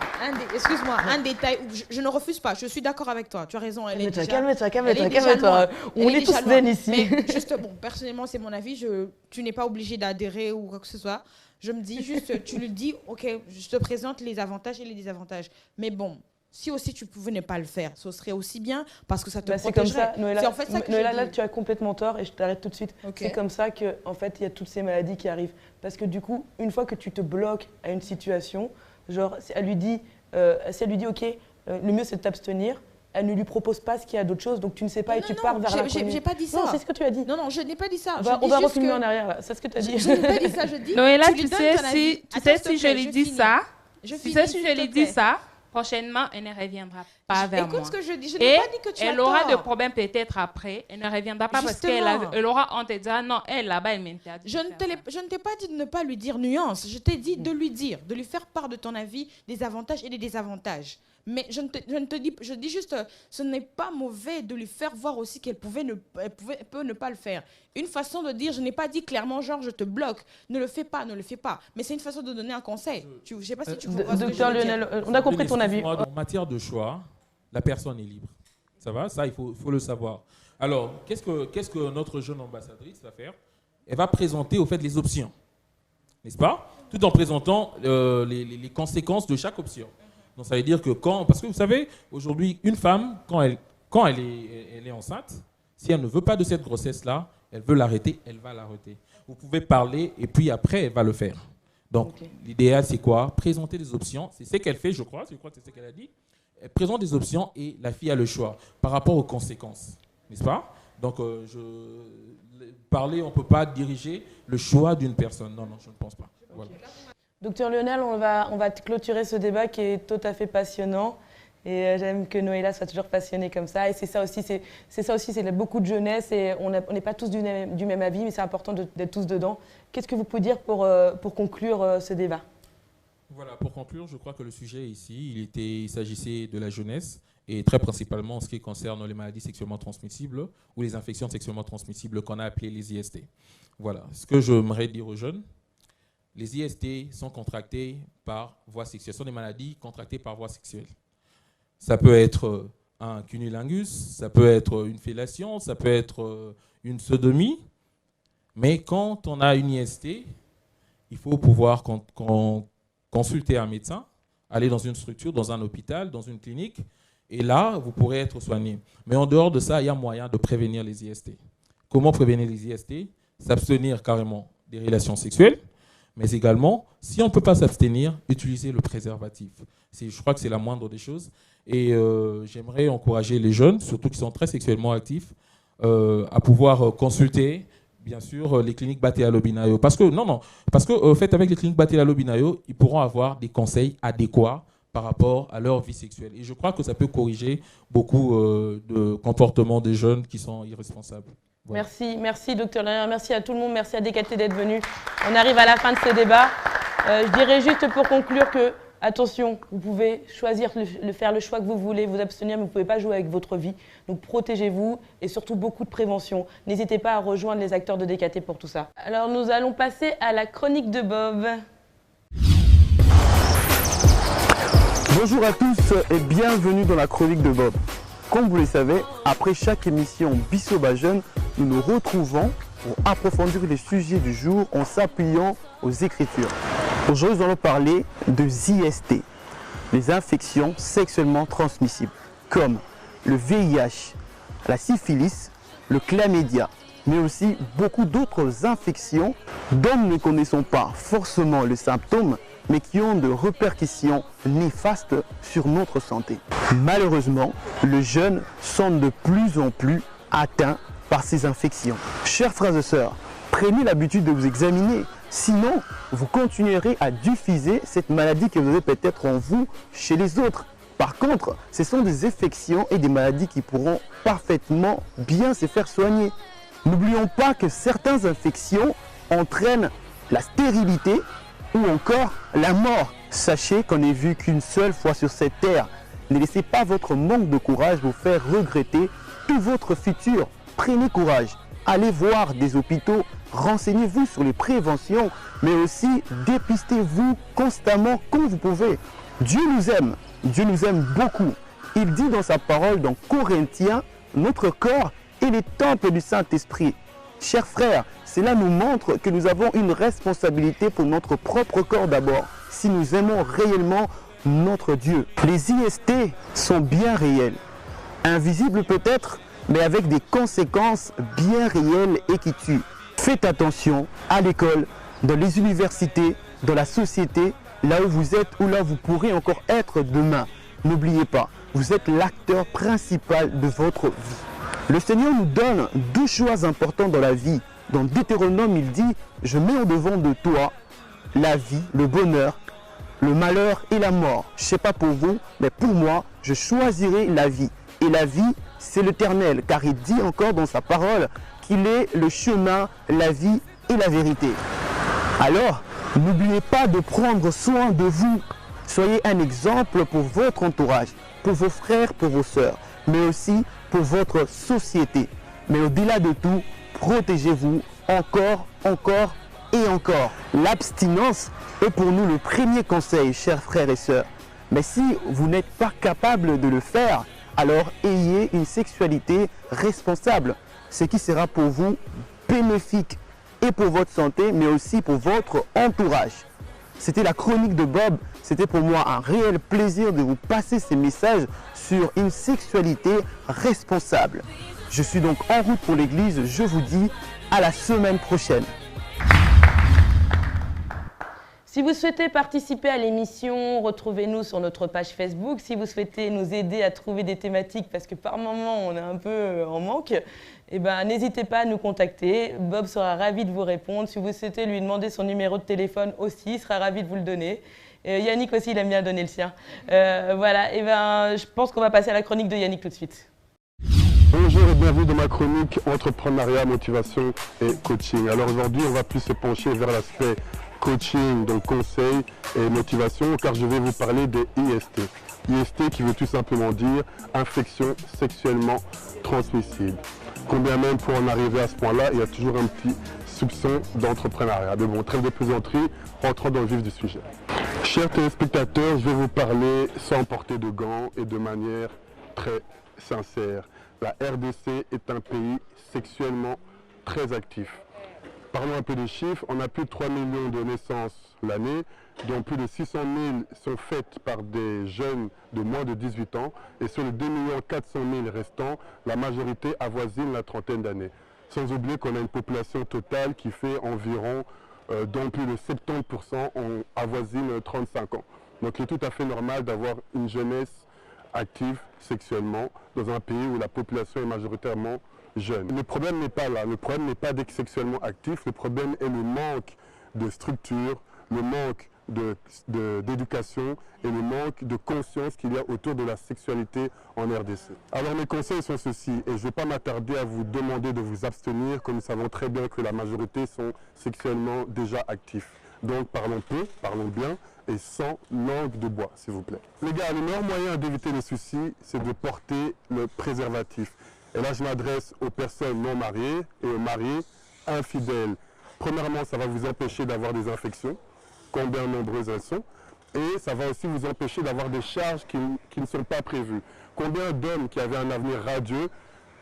excuse-moi, un détail où je ne refuse pas, je suis d'accord avec toi, tu as raison. Calme-toi. On est tous zen ici. Mais juste, bon, personnellement, c'est mon avis, tu n'es pas obligé d'adhérer ou quoi que ce soit. Je me dis juste, tu lui dis, ok, je te présente les avantages et les désavantages. Mais bon, si aussi tu pouvais ne pas le faire, ce serait aussi bien parce que ça te protégerait. C'est comme ça, Noéla. C'est en fait ça que Noéla, là, tu as complètement tort et je t'arrête tout de suite. Okay. C'est comme ça que, en fait, il y a toutes ces maladies qui arrivent. Parce que du coup, une fois que tu te bloques à une situation, genre, si elle lui dit, ok, le mieux c'est de t'abstenir, elle ne lui propose pas ce qu'il y a d'autre chose, donc tu ne sais pas et tu pars vers la commune. J'ai pas dit ça. Non, c'est ce que tu as dit. Non, je n'ai pas dit ça. On va refilmer en arrière, là. C'est ce que tu as dit. Je n'ai pas dit ça, je dis... Noéla, tu sais, si je lui dis ça, prochainement, elle ne reviendra pas vers moi. Écoute ce que je dis, je n'ai pas dit que tu as elle aura des problèmes peut-être après. Elle ne reviendra pas parce qu'elle aura honte et dira non, elle là-bas, elle m'interdit. Je ne t'ai pas dit de ne pas lui dire nuance. Je t'ai dit de lui dire, de lui faire part de ton avis, des avantages et des désavantages. Mais je dis juste, ce n'est pas mauvais de lui faire voir aussi qu'elle peut ne pas le faire. Une façon de dire, je n'ai pas dit clairement, genre, je te bloque, ne le fais pas. Mais c'est une façon de donner un conseil. Je ne sais pas si tu vois ce que je veux dire. Lionel, on a compris ton avis. En matière de choix, la personne est libre. Ça va? Ça, il faut le savoir. Alors, qu'est-ce que notre jeune ambassadrice va faire? Elle va présenter, au fait, les options. N'est-ce pas? Tout en présentant les conséquences de chaque option. Donc ça veut dire que parce que vous savez, aujourd'hui, une femme, quand elle est enceinte, si elle ne veut pas de cette grossesse-là, elle veut l'arrêter, elle va l'arrêter. Vous pouvez parler et puis après, elle va le faire. Donc l'idéal, c'est quoi? Présenter des options. C'est ce qu'elle fait, je crois que c'est ce qu'elle a dit. Elle présente des options et la fille a le choix par rapport aux conséquences. N'est-ce pas? Donc, parler, on ne peut pas diriger le choix d'une personne. Non, je ne pense pas. Voilà. Docteur Lionel, on va clôturer ce débat qui est tout à fait passionnant. Et j'aime que Noéla soit toujours passionnée comme ça. Et c'est ça aussi, c'est beaucoup de jeunesse et on n'est pas tous du même avis, mais c'est important d'être tous dedans. Qu'est-ce que vous pouvez dire pour conclure ce débat? Voilà, pour conclure, je crois que le sujet ici, il s'agissait de la jeunesse et très principalement en ce qui concerne les maladies sexuellement transmissibles ou les infections sexuellement transmissibles qu'on a appelées les IST. Voilà, ce que j'aimerais dire aux jeunes, les IST sont contractés par voie sexuelle, ce sont des maladies contractées par voie sexuelle. Ça peut être un cunnilingus, ça peut être une fellation, ça peut être une sodomie, mais quand on a une IST, il faut pouvoir consulter un médecin, aller dans une structure, dans un hôpital, dans une clinique, et là, vous pourrez être soigné. Mais en dehors de ça, il y a moyen de prévenir les IST. Comment prévenir les IST? S'abstenir carrément des relations sexuelles, mais également, si on ne peut pas s'abstenir, utiliser le préservatif. Je crois que c'est la moindre des choses. Et j'aimerais encourager les jeunes, surtout qui sont très sexuellement actifs, à pouvoir consulter, bien sûr, les cliniques Batea Lobinayo. Parce que, en fait, avec les cliniques Batea Lobinayo, ils pourront avoir des conseils adéquats par rapport à leur vie sexuelle. Et je crois que ça peut corriger beaucoup de comportements des jeunes qui sont irresponsables. Voilà. Merci Dr Lerner, merci à tout le monde, merci à DKT d'être venu. On arrive à la fin de ce débat. Je dirais juste pour conclure que, attention, vous pouvez choisir faire le choix que vous voulez, vous abstenir, mais vous ne pouvez pas jouer avec votre vie. Donc protégez-vous et surtout beaucoup de prévention. N'hésitez pas à rejoindre les acteurs de DKT pour tout ça. Alors nous allons passer à la chronique de Bob. Bonjour à tous et bienvenue dans la chronique de Bob. Comme vous le savez, après chaque émission Bissoba Jeune, nous nous retrouvons pour approfondir les sujets du jour en s'appuyant aux Écritures. Aujourd'hui, nous allons parler de IST, les infections sexuellement transmissibles, comme le VIH, la syphilis, le chlamydia, mais aussi beaucoup d'autres infections dont nous ne connaissons pas forcément les symptômes, mais qui ont de répercussions néfastes sur notre santé. Malheureusement, les jeunes sont de plus en plus atteints par ces infections. Chers frères et sœurs, prenez l'habitude de vous examiner, sinon vous continuerez à diffuser cette maladie que vous avez peut-être en vous chez les autres. Par contre, ce sont des infections et des maladies qui pourront parfaitement bien se faire soigner. N'oublions pas que certaines infections entraînent la stérilité ou encore la mort. Sachez qu'on n'est vu qu'une seule fois sur cette terre. Ne laissez pas votre manque de courage vous faire regretter tout votre futur. Prenez courage, allez voir des hôpitaux, renseignez-vous sur les préventions, mais aussi dépistez-vous constamment comme vous pouvez. Dieu nous aime beaucoup. Il dit dans sa parole dans Corinthiens, notre corps est le temple du Saint-Esprit. Chers frères, cela nous montre que nous avons une responsabilité pour notre propre corps d'abord, si nous aimons réellement notre Dieu. Les IST sont bien réels, invisibles peut-être, mais avec des conséquences bien réelles et qui tuent. Faites attention à l'école, dans les universités, dans la société, là où vous êtes ou là où vous pourrez encore être demain. N'oubliez pas, vous êtes l'acteur principal de votre vie. Le Seigneur nous donne deux choix importants dans la vie. Dans Deutéronome, il dit « Je mets au-devant de toi la vie, le bonheur, le malheur et la mort. » Je ne sais pas pour vous, mais pour moi, je choisirai la vie. Et la vie, c'est l'Éternel, car il dit encore dans sa parole qu'il est le chemin, la vie et la vérité. Alors, n'oubliez pas de prendre soin de vous. Soyez un exemple pour votre entourage, pour vos frères, pour vos sœurs, mais aussi pour votre société. Mais au-delà de tout, protégez-vous encore et encore. L'abstinence est pour nous le premier conseil, chers frères et sœurs. Mais si vous n'êtes pas capable de le faire, alors ayez une sexualité responsable, ce qui sera pour vous bénéfique et pour votre santé, mais aussi pour votre entourage. C'était la chronique de Bob. C'était pour moi un réel plaisir de vous passer ces messages sur une sexualité responsable. Je suis donc en route pour l'église. Je vous dis à la semaine prochaine. Si vous souhaitez participer à l'émission, retrouvez-nous sur notre page Facebook. Si vous souhaitez nous aider à trouver des thématiques, parce que par moment on est un peu en manque, eh ben, n'hésitez pas à nous contacter. Bob sera ravi de vous répondre. Si vous souhaitez lui demander son numéro de téléphone aussi, il sera ravi de vous le donner. Yannick aussi, il aime bien donner le sien. Voilà, et ben, je pense qu'on va passer à la chronique de Yannick tout de suite. Bonjour et bienvenue dans ma chronique entrepreneuriat, motivation et coaching. Alors aujourd'hui, on va plus se pencher vers l'aspect coaching, donc conseil et motivation, car je vais vous parler des IST. IST qui veut tout simplement dire infection sexuellement transmissible. Combien même pour en arriver à ce point-là, il y a toujours un petit soupçon d'entrepreneuriat. Mais bon, trêve de plaisanterie, rentrons dans le vif du sujet. Chers téléspectateurs, je vais vous parler sans porter de gants et de manière très sincère. La RDC est un pays sexuellement très actif. Parlons un peu des chiffres. On a plus de 3 millions de naissances l'année, dont plus de 600 000 sont faites par des jeunes de moins de 18 ans. Et sur les 2 400 000 restants, la majorité avoisine la trentaine d'années. Sans oublier qu'on a une population totale qui fait environ, dont plus de 70% on avoisine 35 ans. Donc il est tout à fait normal d'avoir une jeunesse active sexuellement dans un pays où la population est majoritairement jeune. Le problème n'est pas là, le problème n'est pas d'être sexuellement actif, le problème est le manque de structure, le manque d'éducation et le manque de conscience qu'il y a autour de la sexualité en RDC. Alors mes conseils sont ceux-ci, et je ne vais pas m'attarder à vous demander de vous abstenir, comme nous savons très bien que la majorité sont sexuellement déjà actifs. Donc parlons peu, parlons bien, et sans langue de bois, s'il vous plaît. Les gars, le meilleur moyen d'éviter les soucis, c'est de porter le préservatif. Et là, je m'adresse aux personnes non mariées et aux mariés infidèles. Premièrement, ça va vous empêcher d'avoir des infections, combien nombreuses elles sont, et ça va aussi vous empêcher d'avoir des charges qui ne sont pas prévues. Combien d'hommes qui avaient un avenir radieux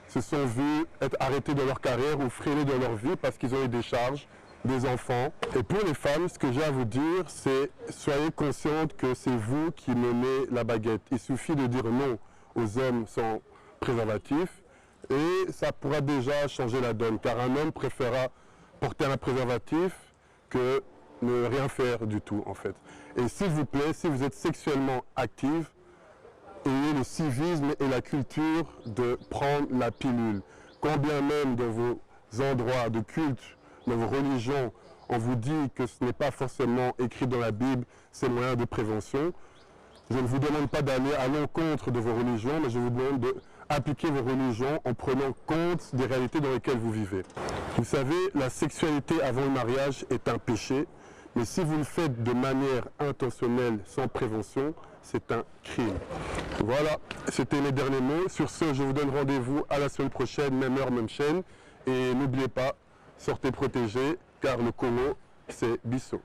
se sont vus être arrêtés de leur carrière ou freinés dans leur vie parce qu'ils ont eu des charges, des enfants. Et pour les femmes, ce que j'ai à vous dire, c'est soyez conscientes que c'est vous qui menez la baguette. Il suffit de dire non aux hommes sans préservatif et ça pourra déjà changer la donne, car un homme préférera porter un préservatif que ne rien faire du tout en fait. Et s'il vous plaît, si vous êtes sexuellement active, ayez le civisme et la culture de prendre la pilule. Combien même dans vos endroits de culte, dans vos religions, on vous dit que ce n'est pas forcément écrit dans la Bible, ces moyens de prévention. Je ne vous demande pas d'aller à l'encontre de vos religions, mais je vous demande d'appliquer vos religions en prenant compte des réalités dans lesquelles vous vivez. Vous savez, la sexualité avant le mariage est un péché, mais si vous le faites de manière intentionnelle, sans prévention, c'est un crime. Voilà, c'était mes derniers mots. Sur ce, je vous donne rendez-vous à la semaine prochaine, même heure, même chaîne. Et n'oubliez pas, sortez protégés, car le Congo, c'est Bissau.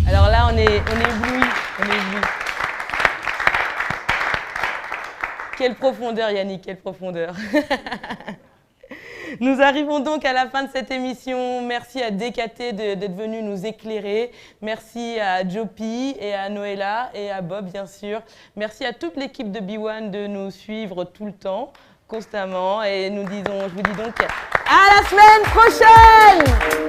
Alors là, on est éblouis, on est éblouis. Quelle profondeur, Yannick, quelle profondeur. Nous arrivons donc à la fin de cette émission. Merci à DKT d'être venu nous éclairer. Merci à Jopi et à Noëlla et à Bob, bien sûr. Merci à toute l'équipe de B1 de nous suivre tout le temps, constamment. Et je vous dis donc à la semaine prochaine!